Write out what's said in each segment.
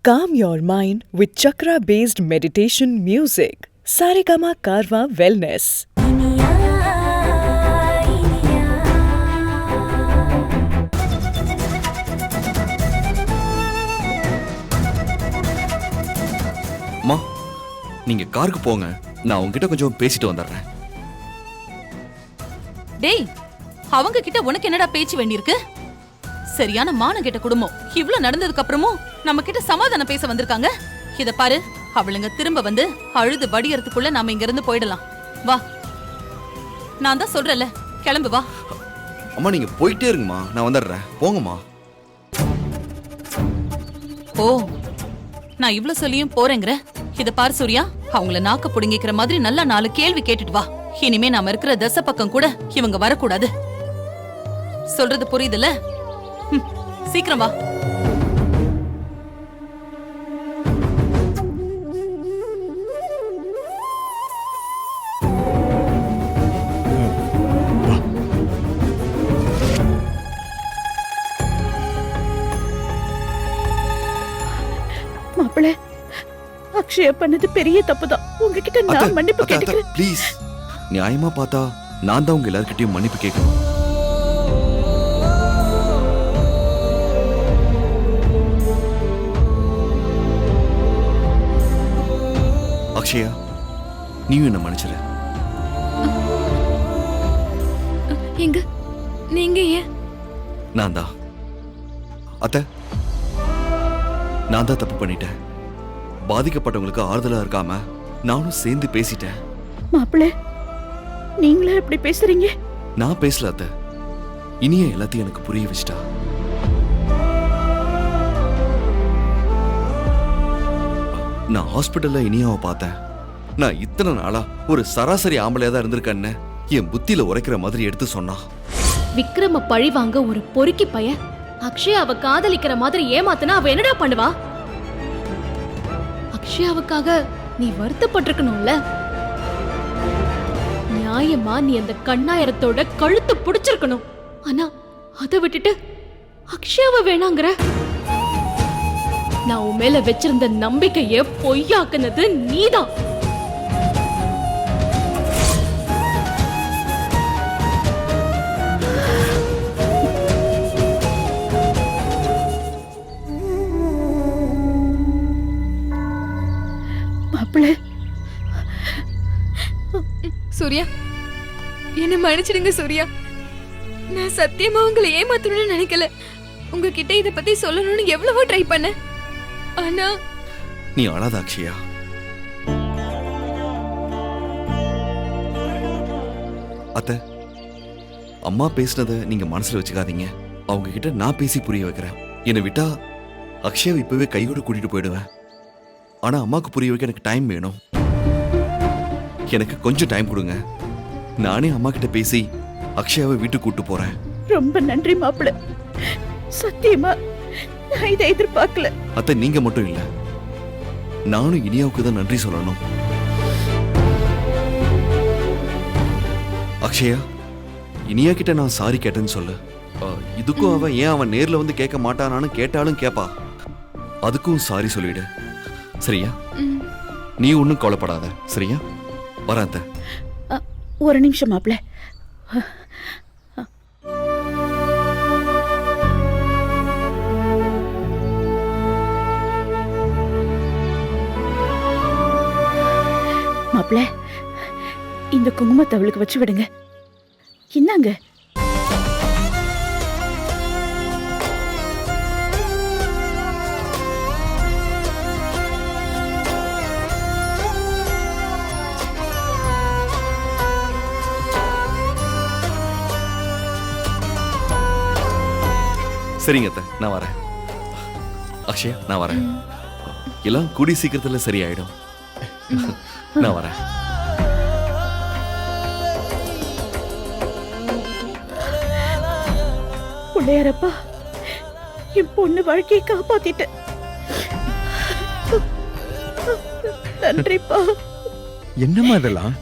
Calm your mind with chakra-based meditation music. Saregama Karwa Wellness. அம்மா, நீங்க காருக்கு போங்க. நான் உங்ககிட்ட கொஞ்சம் பேசிட்டு வந்துடுறேன். டேய், அவங்க கிட்ட உனக்கு என்னடா பேச்சு வேண்டியிருக்கு? சரியான மானம் கெட்ட குடும்பம். இவ்ளோ நடந்ததுக்கு அப்புறமும் நம்ம கிட்ட சமாதானம் பேச வந்திருக்காங்க. இத பாரு, அவளுங்க திரும்ப வந்து அழுது வடியறதுக்குள்ள நாம இங்க இருந்து போயிடலாம். வா, நான் தான் சொல்றேன்ல, கிளம்பு வா. அம்மா, நீங்க போயிட்டே இருங்கம்மா, நான் வந்துடுறேன். போங்கம்மா. ஓ, நான் இவ்ளோ சொல்லியும் போறேங்கிற. இத பாரு சூர்யா, அவங்கள நாக்க புடுங்கிக்கிற மாதிரி நல்லா 4 கேள்வி கேட்டுட்டு வா. இனிமே நாம இருக்கிற தசை பக்கம் கூட இவங்க வரக்கூடாது. சொல்றது புரியுதுல்ல? சீக்கிரம் வா. மாப்பிள்ள, அக்ஷயா பண்ணது பெரிய தப்புதான். உங்ககிட்ட நான் மன்னிப்பு கேட்டுக்கிறேன். ப்ளீஸ், நியாயமா பார்த்தா நான் தான் உங்க எல்லார்கிட்டயும் மன்னிப்பு கேட்கணும். அக்ஷயா, நீயும் என்ன மன்னிச்சிரு. எங்க நீங்க ஏன்? நான் தான் அத்தை, நான் தான் தப்பு பண்ணிட்டேன். பாதிக்கப்பட்டவங்களுக்கு ஆறுதலா இருக்காம நானும் சேர்ந்து பேசிட்டேன். மாப்பிள்ள, நீங்களே எப்படி பேசுறீங்க? நான் பேசல அத்தை, இனிய எல்லாத்தையும் எனக்கு புரிய வச்சிட்டா. நான் ஹாஸ்பிட்டல்ல இனியாவை பார்த்தேன். நான் இத்தனை நாளா ஒரு சராசரி ஆம்பளையா தான் இருந்திருக்கேன்னு என் புத்தியில உரைக்கிற மாதிரி எடுத்து சொன்னா. விக்ரம பழி வாங்க ஒரு பொறுக்கி பையன் அக்ஷயாவை காதலிக்கிற மாதிரி ஏமாத்துனா அவ என்னடா பண்ணுவா? அக்ஷயாவுக்காக நீ வருத்தப்பட்டிருக்கணும்ல. நியாயமா நீ அந்த கண்ணாயிரத்தோட கழுத்து புடிச்சிருக்கணும். ஆனா அதை விட்டுட்டு அக்ஷயாவை வேணாங்கிற. நான் உன் மேல வச்சிருந்த நம்பிக்கைய பொய்யாக்குனது நீதான். சூர்யா, என்ன மன்னிச்சிடுங்க சூர்யா. நான் சத்தியமா உங்களை ஏமாத்தணும்னு நினைக்கல. உங்ககிட்ட இத பத்தி சொல்லணும்னு எவ்வளவோ ட்ரை பண்ண. ஆனா நீ அழாத அக்ஷயா. அத்தை, அம்மா பேசினதை நீங்க மனசுல வச்சுக்காதீங்க. அவங்க கிட்ட நான் பேசி புரிய வைக்கிறேன். என்னை விட்டா அக்ஷயாவை இப்பவே கையோடு கூட்டிட்டு போயிடுவேன். ஆனா அம்மாக்கு புரிய வைக்க எனக்கு டைம் வேணும். எனக்கு கொஞ்சம் டைம் கொடுங்க. நானே அம்மா கிட்ட பேசி அக்ஷயாவை வீட்டுக்கு கூட்டு போறேன். ரொம்ப நன்றி மாப்பிள்ள. சத்தியமா நான் இதை எதிர்பார்க்கல. அத்தை, நீங்க மட்டும் இல்ல, நானும் இனியாவுக்கு தான் நன்றி சொல்லணும். அக்ஷயா, இனியா கிட்ட நான் சாரி கேட்டேன்னு சொல்லு. இதுக்கும் அவன் ஏன் அவன் நேர்ல வந்து கேட்க மாட்டானான்னு கேட்டாலும் கேப்பா. அதுக்கும் சாரி சொல்லிடு, சரியா? நீ ஒன்னும் கவலைப்படாத, சரியா? வராத. ஒரு நிமிஷம் மாப்பிள்ள. மாப்பிள்ள, இந்த குங்குமத்தை அவளுக்கு வச்சு விடுங்க. இன்னாங்க. சரிங்க அத்தை, நான் வரேன். அக்ஷயா, நான் வரேன். எல்லாம் கூடி சீக்கிரத்துல சரியாயிடும். நான் வரேன். பிள்ளையாரப்பா, என் பொண்ணு வாழ்க்கையை காப்பாத்திட்ட. நன்றிப்பா. என்னம்மா இதெல்லாம்?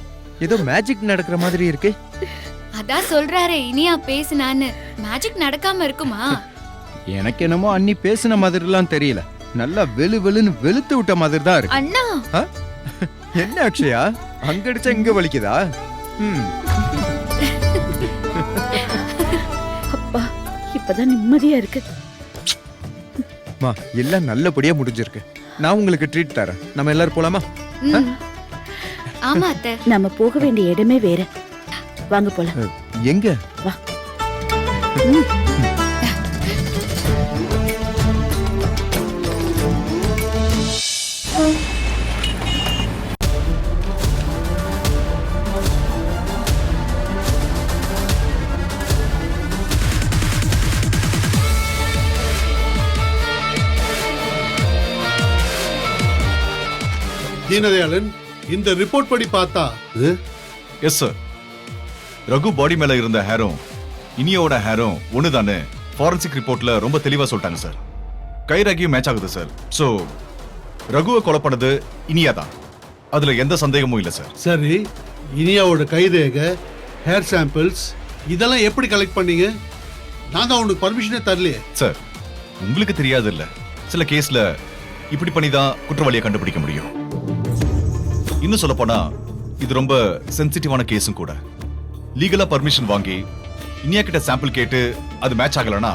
ஏதோ மேஜிக் நடக்கிற மாதிரி இருக்கு. அதான் சொல்றாரே இனியா பேசுனான்னு. மேஜிக் நடக்காம இருக்குமா? எனக்கு என்னமோ அண்ணி பேசின மாதிரிலாம் தெரியல. நல்லா வெளுன்னு வெளுத்து விட்ட மாதிரி தான் இருக்கு. அண்ணா ஆ? என்ன அக்ஷயா அங்க அடிச்சா இங்க வலிக்குதா? அப்பா இப்பதான் நிம்மதியா இருக்கு. மா எல்லாம் நல்லபடியா முடிஞ்சிருக்கு. நான் உங்களுக்கு ட்ரீட் தரேன். நம்ம எல்லாரும் போலாமா? ஆமா அத்தை. நம்ம போக வேண்டிய இடமே வேற. வாங்க போலாம். எங்க? வா. தீனதயாளன், இந்த ரிப்போர்ட் படி பார்த்தா எஸ் சார், ரகு பாடி மேல இருந்த ஹேரும் இனியோட ஹேரும் ஒண்ணுதானே ஃபாரன்சிக் ரிப்போர்ட்ல ரொம்ப தெளிவா சொல்லிட்டாங்க சார். கை ரேகையும் மேட்ச் ஆகுது சார். சோ ரகுவை கொலை பண்ணது இனியா தான், அதுல எந்த சந்தேகமும் இல்ல சார். சரி, இனியாவோட கைரேக, ஹேர் சாம்பிள்ஸ் இதெல்லாம் எப்படி கலெக்ட் பண்ணீங்க? நான் தான் உனக்கு பர்மிஷனே தரலையே. சார் உங்களுக்கு தெரியாது இல்ல, சில கேஸ்ல இப்படி பண்ணி தான் குற்றவாளியை கண்டுபிடிக்க முடியும். இன்னும் சொல்ல போனா இது ரொம்ப சென்சிட்டிவான கேஸும் கூட. லீகலா பர்மிஷன் வாங்கி இனியா கிட்ட சாம்பிள் கேட்டு அது மேட்ச் ஆகலனா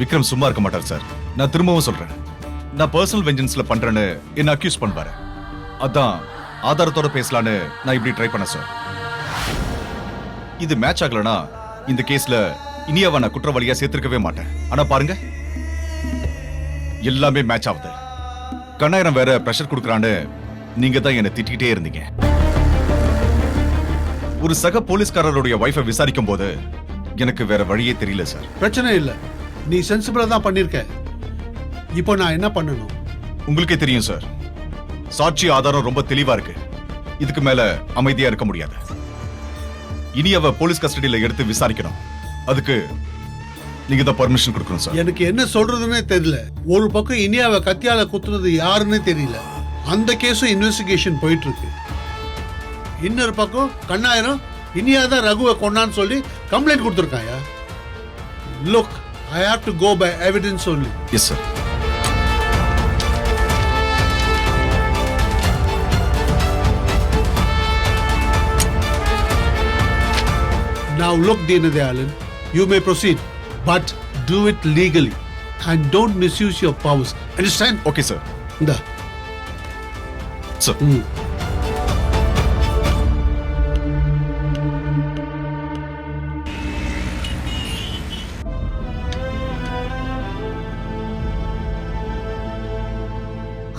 விக்ரம் சும்மா இருக்க மாட்டார் சார். நான் திரும்பவும் சொல்றேன், நான் பர்சனல் வெஞ்சன்ஸ்ல பண்றேன்னு என்ன அக்யூஸ் பண்ணுவாரு. அதான் ஆதாரத்தோட பேசலான்னு நான் இப்படி ட்ரை பண்ணேன் சார். இது மேட்ச் ஆகலனா இந்த கேஸ்ல இனியாவை நான் குற்றவாளியா சேர்த்திருக்கவே மாட்டேன். ஆனா பாருங்க, எல்லாமே மேட்ச் ஆகுது. கண்ணாயிரம் வேற பிரஷர் கொடுக்கறான்னு நீங்க தான் என்ன திட்டிக்கிட்டே இருந்தீங்க. ஒரு சக போலீஸ்காரருடைய வைஃபை விசாரிக்கும் போது எனக்கு வேற வழியே தெரியல சார். பிரச்சனை இல்ல, நீ சென்சிபிளா தான் பண்ணிருக்க. இப்போ நான் என்ன பண்ணணும்? உங்களுக்கே தெரியும் சார், சாட்சி ஆதாரம் ரொம்ப தெளிவா இருக்கு. இதுக்கு மேல அமைதியா இருக்க முடியாது. இனி அவ போலீஸ் கஸ்டடியில எடுத்து விசாரிக்கணும். அதுக்கு நீங்க தான் பர்மிஷன் கொடுக்கணும் சார். எனக்கு என்ன சொல்றதுன்னே தெரியல. ஒரு பக்கம் இனியாவை கத்தியால குத்துனது யாருன்னு தெரியல, அந்த கேஸும் இன்வெஸ்டிகேஷன் போயிட்டு இருக்கு. இன்னொரு பக்கம் கண்ணாயிரம் இனியா தான் ரகுவை கொண்டான்னு சொல்லி கம்ப்ளைண்ட் கொடுத்துருக்காயா? Look, I have to go by evidence only. Yes sir. Now look, Deenadayalan, you may proceed, but do it legally and don't misuse your powers. Understand? Okay sir. இந்த சார்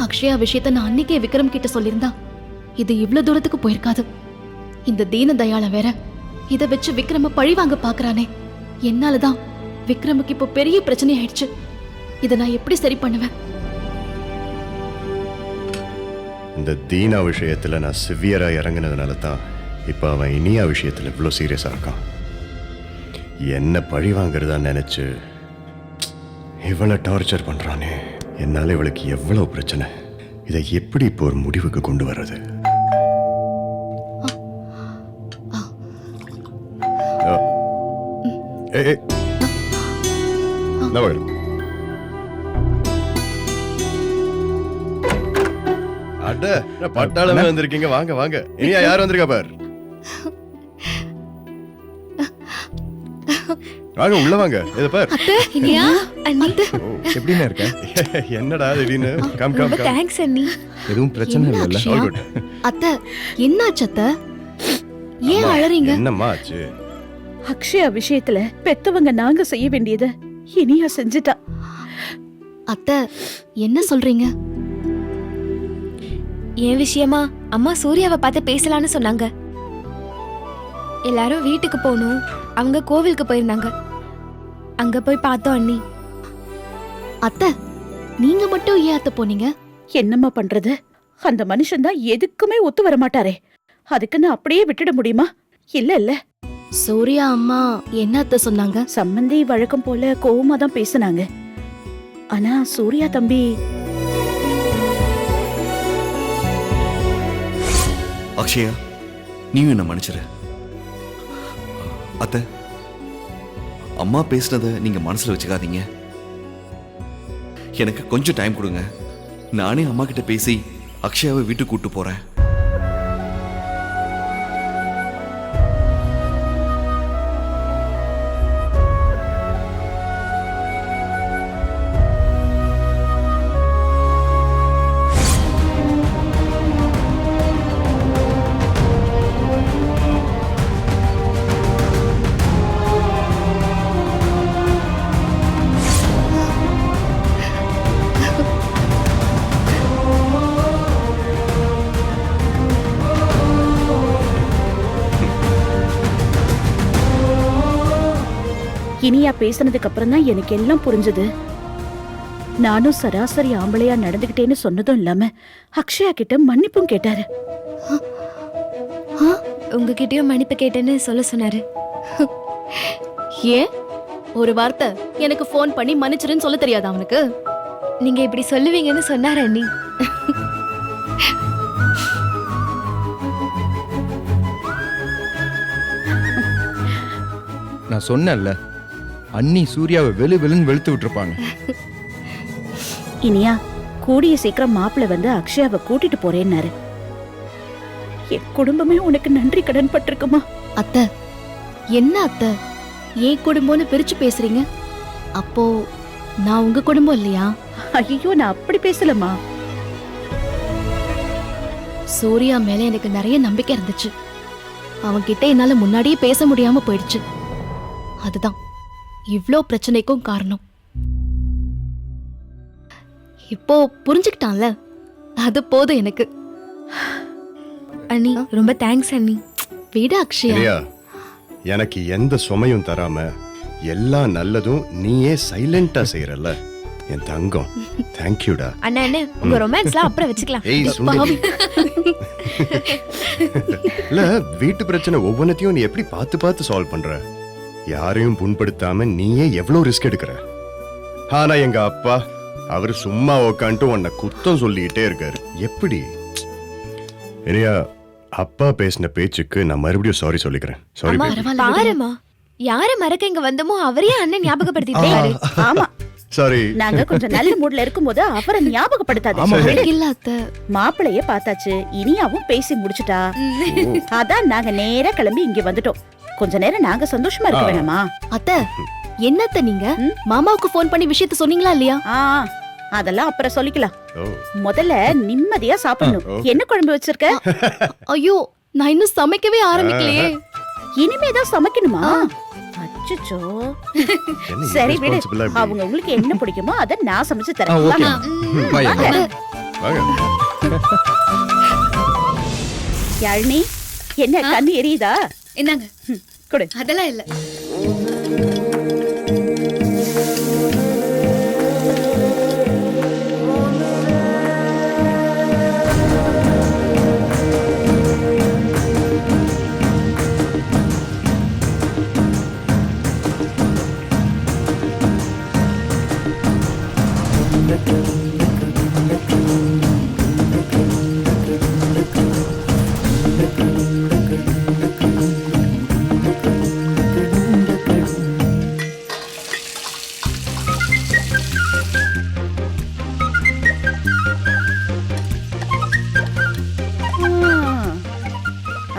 அக்ஷயா விஷயத்தை நான் அன்னைக்கே விக்ரம் கிட்ட சொல்லியிருந்தா இது இவ்ளோ தூரத்துக்கு போயிருக்காது. இந்த தீன தயாளன் வேற இத வச்சு விக்ரம பழி வாங்க பாக்குறானே. என்னாலதான் விக்ரமுக்கு இப்போ பெரிய பிரச்சனை ஆயிடுச்சு. இத நான் எப்படி சரி பண்ணுவேன்? இந்த தீனா விஷயத்துல நான் சிவியரா இறங்கினதுனால தான் இப்ப அவன் இனியா விஷயத்துல இவ்வளோ சீரியஸா இருக்கான். என்ன பழி வாங்குறதா நினைச்சு இவ்வளவு டார்ச்சர் பண்றானே. என்னால இவளுக்கு எவ்வளவு பிரச்சனை. இதை எப்படி இப்போ ஒரு முடிவுக்கு கொண்டு வர்றது? அட பட்டாளமே வந்திருக்கீங்க. வாங்க வாங்க. இனியா யார் வந்திருக்கா பார். வாங்க உள்ள வாங்க. இத பார். இனியா அண்ணி எப்படின்னு இருக்க? என்னடா திடீர்னு கம் கம் கம். தேங்க்ஸ் அண்ணி. எதுவும் பிரச்சனை இல்லைல்ல? All good. அத்தை என்னாச்சு அத்தை? ஏன் அழறீங்க? என்னம்மா ஆச்சு? அக்ஷயா விஷயத்துல பெத்தவங்க நாங்க செய்ய வேண்டியத இனியா செஞ்சுட்டா. அத்தை என்ன சொல்றீங்க? என் விஷயமா அம்மா சூர்யாவை பார்த்து பேசலான்னு சொன்னாங்க. எல்லாரும் வீட்டுக்கு போகணும், அவங்க கோவிலுக்கு போயிருந்தாங்க. அங்க போய் பார்த்தோம் அண்ணி. அத்தை நீங்க மட்டும் ஏன் அத்தை போனீங்க? என்னம்மா பண்றது? அந்த மனுஷன் தான் எதுக்குமே ஒத்து வர மாட்டாரே. அதுக்குன்னு அப்படியே விட்டுட முடியுமா? இல்ல இல்ல. சூர்யா அம்மா என்ன அத்தை சொன்னாங்க? சம்பந்தி வழக்கம் போல கோவமா தான் பேசினாங்க. ஆனா சூர்யா தம்பி அக்ஷயா, நீயும் என்ன மன்னிச்சிரு. அத்தை, அம்மா பேசினதை நீங்க மனசுல வச்சுக்காதீங்க. எனக்கு கொஞ்சம் டைம் கொடுங்க. நானே அம்மா கிட்ட பேசி அக்ஷயாவை வீட்டுக்கு கூட்டு போறேன். இனியா பேசுனதுக்கு அப்புறம் தான் எனக்கு எல்லாம் புரிஞ்சது. நானும் சராசரி ஆம்பளையா நடந்துகிட்டேன்னு சொன்னதும் இல்லாம அக்ஷயா கிட்ட மன்னிப்பும் கேட்டாரு. உங்ககிட்டயும் மன்னிப்பு கேட்டேன்னு சொல்ல சொன்னாரு. ஏன் ஒரு வார்த்தை எனக்கு ஃபோன் பண்ணி மன்னிச்சிருன்னு சொல்ல தெரியாதா அவனுக்கு? நீங்க இப்படி சொல்லுவீங்கன்னு சொன்னாரு அண்ணி. நான் சொன்னேன்ல, அண்ணி சூர்யாவை வெளுன்னு வெளுத்து விட்டுருப்பாங்க. இனியா கூடிய சீக்கிரம் மாப்பிள்ளை வந்து அக்ஷயாவை கூட்டிட்டு போறேன்னாரு. என் குடும்பமே உனக்கு நன்றி கடன் பட்டிருக்குமா? அத்தை, என்ன அத்தை ஏன் குடும்பம்னு பிரிச்சு பேசுறீங்க? அப்போ நான் உங்க குடும்பம் இல்லையா? ஐயோ, நான் அப்படி பேசலமா. சூர்யா மேல எனக்கு நிறைய நம்பிக்கை இருந்துச்சு. அவன்கிட்ட என்னால முன்னாடியே பேச முடியாம போயிடுச்சு. அதுதான் இவ்ளோ பிரச்சனைக்கும் காரணம். இப்போ புரிஞ்சுக்கிட்டான்ல, அது போதும் எனக்கு. அண்ணி ரொம்ப தேங்க்ஸ் அண்ணி. விட அக்ஷயா, சரியா? எனக்கு எந்த சுமையும் தராம எல்லா நல்லதும் நீயே சைலண்டா செய்யறல்ல என் தங்கம். தேங்க்யூடா. அண்ணா அண்ணே, உங்க ரொமான்ஸ்லாம் அப்புறம் வச்சுக்கலாம். ஏய் சுண்டலி. இல்ல, வீட்டு பிரச்சனை ஒவ்வொன்னத்தையும் நீ எப்படி பார்த்து பார்த்து சால்வ் பண்ற? யாரையும் புண்படுத்தாம நீயே எவ்வளவு ரிஸ்க் எடுக்கிற? ஆனா எங்க அப்பா அவரு சும்மா உக்காந்துட்டு உன்னை குத்தம் சொல்லிக்கிட்டே இருக்காரு. எப்படி? இனியா, அப்பா பேசின பேச்சுக்கு நான் மறுபடியும் சாரி சொல்லிக்கிறேன். சாரி. பாருமா, யார மறக்க இங்க வந்தமோ அவரையே அண்ணன் ஞாபகப்படுத்திட்டாரு. ஆமா, சாரி. நாங்க கொஞ்சம் நல்ல மூட்ல இருக்கும்போது அவரை ஞாபகப்படுத்தாது. இல்ல அத்தை, மாப்பிளைய பார்த்தாச்சு, இனியாவும் பேசி முடிச்சுட்டா. அதான் நாங்க நேரா கிளம்பி இங்க வந்துட்டோம். கொஞ்ச நேரம் நாங்க சந்தோஷமா இருக்க வேணாமா? அத்தை என்னத்த நீங்க மாமாவுக்கு ஃபோன் பண்ணி விஷயத்த சொன்னீங்களா இல்லையா? அதெல்லாம் அப்புறம் சொல்லிக்கலாம். ஓ. முதல்ல நிம்மதியா சாப்பிடணும். என்ன குழம்பு வச்சிருக்க? ஐயோ, நான் இன்னும் சமைக்கவே ஆரம்பிக்கலையே. இனிமேதான் சமைக்கணுமா? அச்சச்சோ. என்ன சரி விடு, irresponsible ஆ இப்படி? அவங்க உங்களுக்கு என்ன பிடிக்குமோ அத நான் சமைச்சு ஆ, தரேன். ஓகே. வாங்க. Bye, வாங்க. வாங்க. யாழினி, என்ன கண்ணு எரியுதா? என்னங்க? கொடு. அதெல்லாம் இல்ல.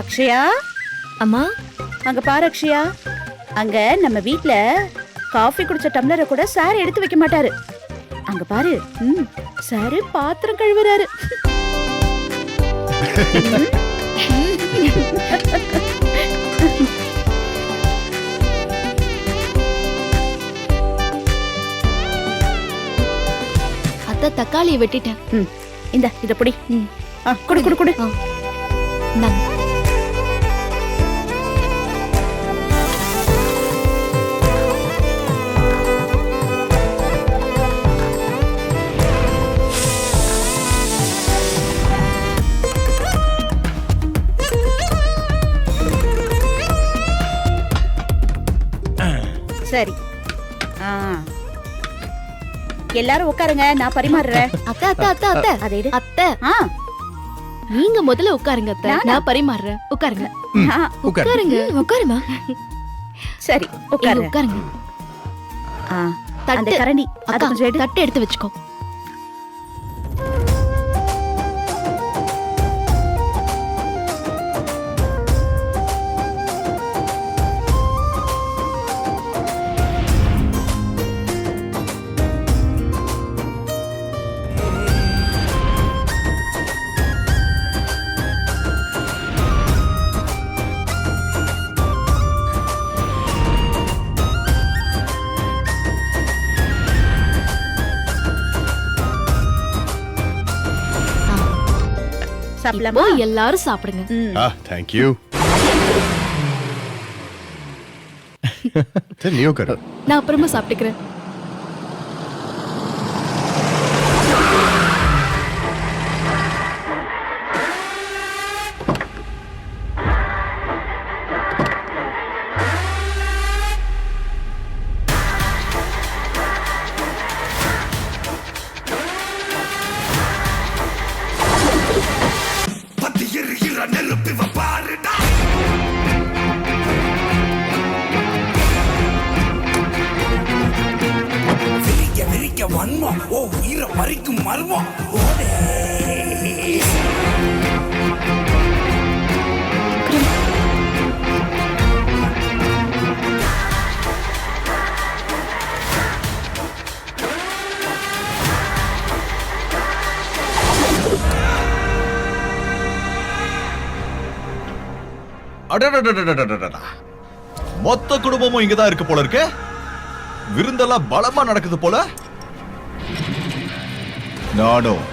அக்ஷயா, அம்மா, அங்க பாரு அக்ஷயா. அங்க நம்ம வீட்ல காஃபி குடிச்ச டம்ளரை கூட சார் எடுத்து வைக்க மாட்டாரு. அங்க பாரு, சார் பாத்திரம் கழுவுறாரு. அத்தை தக்காளியை வெட்டிட்டேன். இந்த இத புடி. குடு குடு குடு. இந்தாங்க. சரி. எல்லாரும் உட்காருங்க, நான் பரிமாறுறேன். அத்தை அத்தை அத்தை அத்தை அதை எடு. அத்தை, நீங்க முதல்ல உட்காருங்க அத்தை, நான் பரிமாறுறேன். உட்காருங்க உட்காருங்க. உட்காருமா. சரி இங்க உட்காரு. உட்காருங்க. அந்த கரண்டி அதை அக்கா, கொஞ்சம் எடு. தட்டு எடுத்து வச்சுக்கோ. சாப்பிடலாமா? இப்போ எல்லாரும் சாப்பிடுங்க. தேங்க்யூ. சரி நீ உட்காரு. நான் அப்புறமா சாப்பிட்டுக்கிறேன். அடடடடடடடடடா. மொத்த குடும்பமும் இங்கதான் இருக்கு போல இருக்கு. விருந்தெல்லாம் பலமா நடக்குது போல. நானும்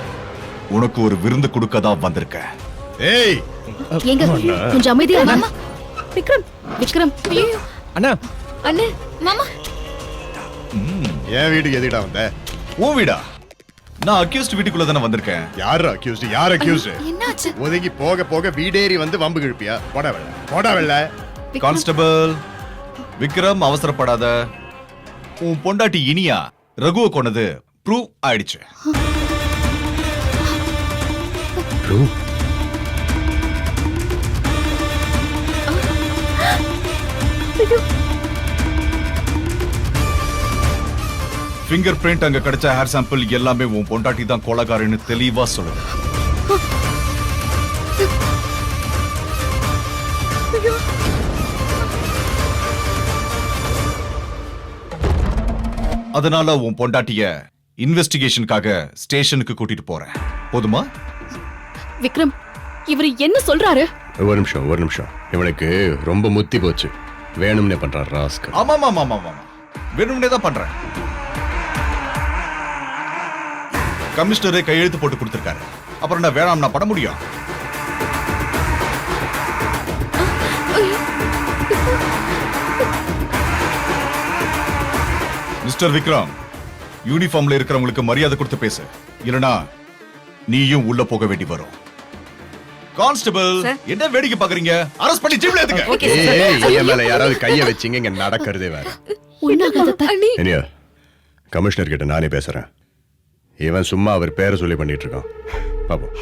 உனக்கு ஒரு விருந்து கொடுக்க தான் வந்திருக்கேன். ஏய் எங்க கொஞ்சம் அமைதியா இருங்க. மாமா விக்ரம் விக்ரம் ஐயோ அண்ணா அண்ணே மாமா என் வீட்டுக்கு எதுடா வந்த? உன் வீடா? நான் அக்யூஸ்ட் வீட்டுக்குள்ள தானே வந்திருக்கேன். யாரு அக்யூஸ்ட்? யார் அக்யூஸ்ட்? என்னாச்சு? ஒதுங்கி போக போக வீடேறி வந்து வம்பு கிழப்பியா? போடா வெள்ள. கான்ஸ்டபிள் விக்ரம், அவசரப்படாத. உன் பொண்டாட்டி இனியா ரகுவை கொன்னது ப்ரூவ் ஆயிடுச்சு. ஃபிங்கர் பிரிண்ட் அங்க கிடைச்ச ஹேர் சாம்பிள் எல்லாமே உன் பொண்டாட்டி தான் கொலைகாரன்னு தெளிவா சொல்லுது. அதனால உன் பொண்டாட்டிய இன்வெஸ்டிகேஷனுக்காக ஸ்டேஷனுக்கு கூட்டிட்டு போறேன். போதுமா? விக்ரம் இவர் என்ன சொல்றாரு? ஒரு நிமிஷம். இவனுக்கு ரொம்ப முத்தி போச்சு. வேணும்னே பண்றான் ராஸ்க். ஆமா வேணும்னே தான் பண்றேன். கமிஷனரே கையெழுத்து போட்டு கொடுத்திருக்காரு. அப்புறம் நான் வேணாம் நான் பண்ண முடியும். மிஸ்டர் விக்ரம், யூனிஃபார்ம்ல இருக்கிறவங்களுக்கு மரியாதை கொடுத்து பேசு. இல்லனா நீயும் உள்ள போக வேண்டி வரும். கான்ஸ்டபிள் என்ன வேடிக்கை பாக்குறீங்க? அரெஸ்ட் பண்ணி ஜீப்ல ஏத்துங்க. ஏய் என் மேல யாராவது கைய வச்சீங்க இங்க நடக்கிறதே வேற. இனியா கமிஷனர் கிட்ட நானே பேசுறேன். இவன் சும்மா அவர் பேரை சொல்லி பண்ணிட்டு இருக்கான். பாப்போம்.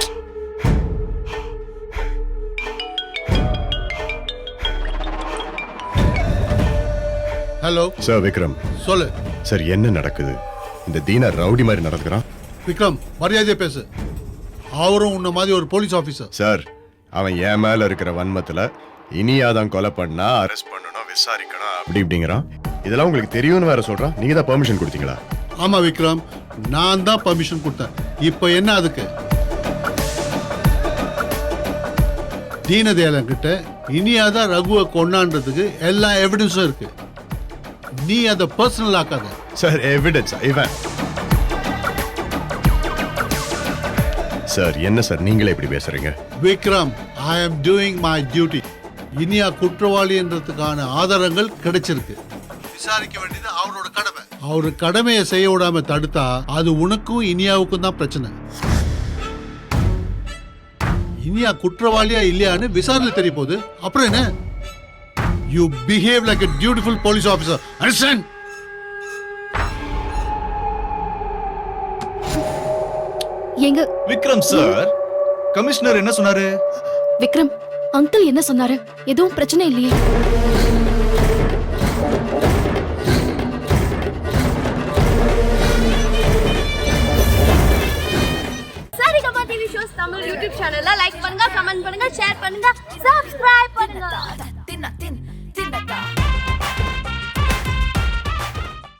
Hello sir Vikram. சொல்லு. சார் என்ன நடக்குது? இந்த தீனா ரவுடி மாதிரி நடந்துக்கிறான். விக்ரம் மரியாதையா பேசு. அவரும் உன்ன மாதிரி ஒரு போலீஸ் ஆபீசர். சார் அவன் என் மேல இருக்கிற வன்மத்துல இனியாதான் கொலை பண்ணா அரெஸ்ட் பண்ணணும், விசாரிக்கணும் அப்படி இப்படிங்கிறான். இதெல்லாம் உங்களுக்கு தெரியும்னு வேற சொல்றான். நீங்க தான் பெர்மிஷன் கொடுத்தீங்களா? ஆமா விக்ரம், நான் தான் பர்மிஷன் கொடுத்தேன். இப்போ என்ன அதுக்கு? தீனதயாளன் கிட்ட இனியாதான் ரகுவை கொண்டான்றதுக்கு எல்லா எவிடன்ஸும் இருக்கு. நீ அதை பர்சனல் ஆக்காத. சார் எவிடன்ஸ் இவன். சார் என்ன சார் நீங்களே இப்படி பேசுறீங்க? Vikram, I am doing my duty. Iniya குற்றவாளி என்றதுக்கான ஆதாரங்கள் கிடைச்சிருக்கு. விசாரிக்க வேண்டியது அவரோட கடமை. அவரு கடமையை செய்ய விடாம தடுத்தா அது உனக்கும் இனியாவுக்கும் தான் பிரச்சனை. இனியா குற்றவாளியா இல்லையான்னு விசாரணை தெரிய போகுது. அப்புறம் என்ன? You behave like a dutiful police officer. Understand? எங்க விக்ரம் சார், கமிஷனர் என்ன சொன்னாரு? விக்ரம் அங்கிள் என்ன சொன்னாரு? எதுவும் பிரச்சனை இல்லையே? Saregama TV shows Tamil YouTube சேனல்ல லைக் பண்ணுங்க, கமெண்ட் பண்ணுங்க, ஷேர் பண்ணுங்க, சப்ஸ்கிரைப் பண்ணுங்க.